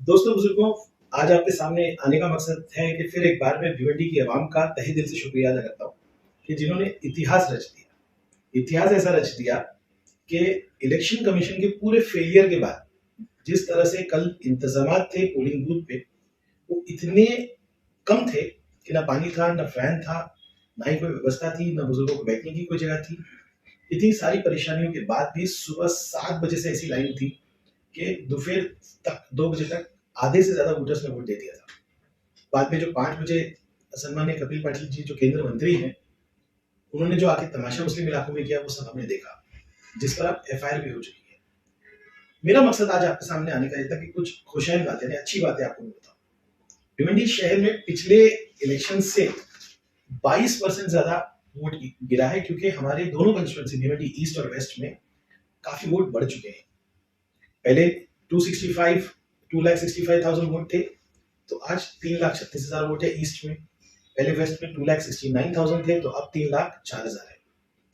दोस्तों बुजुर्गों, आज आपके सामने आने का मकसद है कि फिर एक बार मैं भिवंडी की आवाम का तहे दिल से शुक्रिया अदा करता हूँ कि जिन्होंने इतिहास रच दिया। इतिहास ऐसा रच दिया कि इलेक्शन कमीशन के पूरे फेलियर के बाद जिस तरह से कल इंतजामात थे पोलिंग बूथ पे, वो इतने कम थे कि ना पानी था, ना फैन था, ना ही कोई व्यवस्था थी, ना बुजुर्गों को बैठने की कोई जगह थी। इतनी सारी परेशानियों के बाद भी सुबह 7 बजे से ऐसी लाइन थी कि दोपहर तक 2 बजे तक आधे से ज्यादा वोटर्स ने वोट दे दिया था। बाद में जो 5 बजे सन्मान्य कपिल पाटिल जी जो केंद्र मंत्री हैं, उन्होंने जो आके तमाशा मुस्लिम इलाकों में किया वो सब हमने देखा, जिस पर अब एफआईआर भी हो चुकी है। मेरा मकसद आज आपके सामने आने का ये था कि कुछ खुशहाल बातें, अच्छी बातें आपको बताऊं। भिवंडी शहर में पिछले इलेक्शन से 22% ज्यादा वोट गिरा है, क्योंकि हमारे दोनों कंस्टिट्यूंसी भिवंडी ईस्ट और वेस्ट में काफी वोट बढ़ चुके हैं। पहले 2,65,000 वोट थे, तो आज 3,36,000 वोट है ईस्ट में। पहले वेस्ट में 2,69,000 थे, तो अब 3,04,000 है।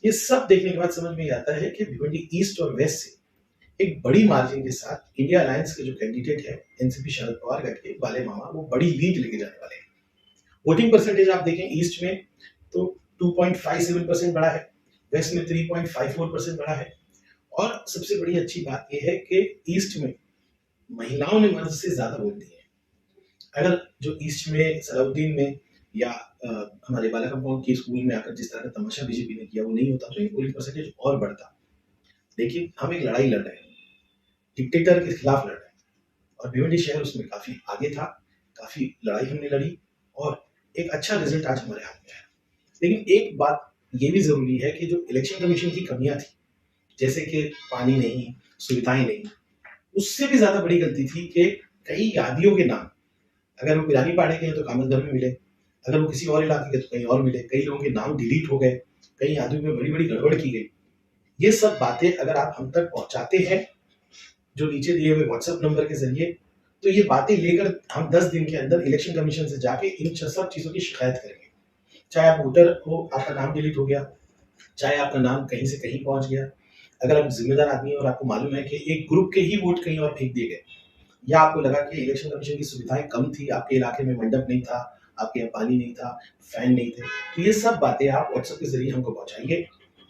ये सब देखने के बाद समझ में आता है कि भिवंडी ईस्ट और वेस्ट से एक बड़ी मार्जिन के साथ इंडिया अलायंस के जो कैंडिडेट है एनसीपी शरद पवार करके वाले मामा, वो बड़ी लीड लेके जाने वाले हैं। वोटिंग परसेंटेज आप देखें ईस्ट में तो 2.57% बढ़ा है, वेस्ट में 3.54% बढ़ा है। और सबसे बड़ी अच्छी बात यह है कि ईस्ट में महिलाओं ने मर्द से ज्यादा वोट दिए हैं। अगर जो ईस्ट में सलाउद्दीन में या हमारे बाला कंपाउंड की स्कूल में आकर जिस तरह का तमाशा बीजेपी ने किया वो नहीं होता तो ये पोलिंग परसेंटेज और बढ़ता। लेकिन हम एक लड़ाई लड़ रहे हैं, डिक्टेटर के खिलाफ लड़ रहे हैं, और भिवंडी शहर उसमें काफी आगे था, काफी लड़ाई हमने लड़ी और एक अच्छा रिजल्ट आज हमारे हाथ में है। लेकिन एक बात ये भी जरूरी है कि जो इलेक्शन कमीशन की कमियां थी, जैसे कि पानी नहीं, सुविधाएं नहीं, उससे भी ज्यादा बड़ी गलती थी कि कई यादियों के नाम, अगर वो पिरानी पाड़े के हैं तो कामतगढ़ में मिले, अगर वो किसी और इलाके के तो कहीं और मिले, कई लोगों के नाम डिलीट हो गए, कई यादियों में बड़ी बड़ी गड़बड़ की गई। ये सब बातें अगर आप हम तक पहुंचाते हैं जो नीचे दिए हुए व्हाट्सएप नंबर के जरिए, तो ये बातें लेकर हम 10 दिन के अंदर इलेक्शन कमीशन से जाके इन सब चीजों की शिकायत करेंगे। चाहे आप वोटर हो, आपका नाम डिलीट हो गया, चाहे आपका नाम कहीं से कहीं पहुंच गया, अगर आप जिम्मेदार आदमी हैं और आपको मालूम है कि एक ग्रुप के ही वोट कहीं और फेंक दिए गए, या आपको लगा कि इलेक्शन कमीशन की सुविधाएं कम थी, आपके इलाके में मंडप नहीं था, आपके यहाँ पानी नहीं था, फैन नहीं थे, तो ये सब बातें आप व्हाट्सएप के जरिए हमको पहुंचाएंगे।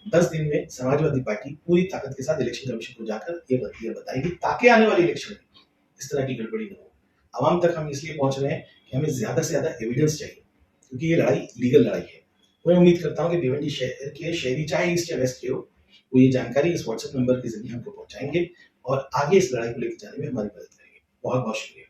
10 दिन में समाजवादी पार्टी पूरी ताकत के साथ इलेक्शन कमीशन को जाकर ये बताएगी, ताकि आने वाले इलेक्शन में इस तरह की गड़बड़ी न हो। आवाम तक हम इसलिए पहुंच रहे हैं कि हमें ज्यादा से ज्यादा एविडेंस चाहिए, क्योंकि ये लड़ाई लीगल लड़ाई है। मैं उम्मीद करता हूँ कि भिवंडी शहर के शहरी, चाहे ईस्ट या वेस्ट के हो, वो ये जानकारी इस व्हाट्सएप नंबर के जरिए हमको पहुंचाएंगे और आगे इस लड़ाई को लेकर जाने में हमारी मदद करेंगे। बहुत बहुत शुक्रिया।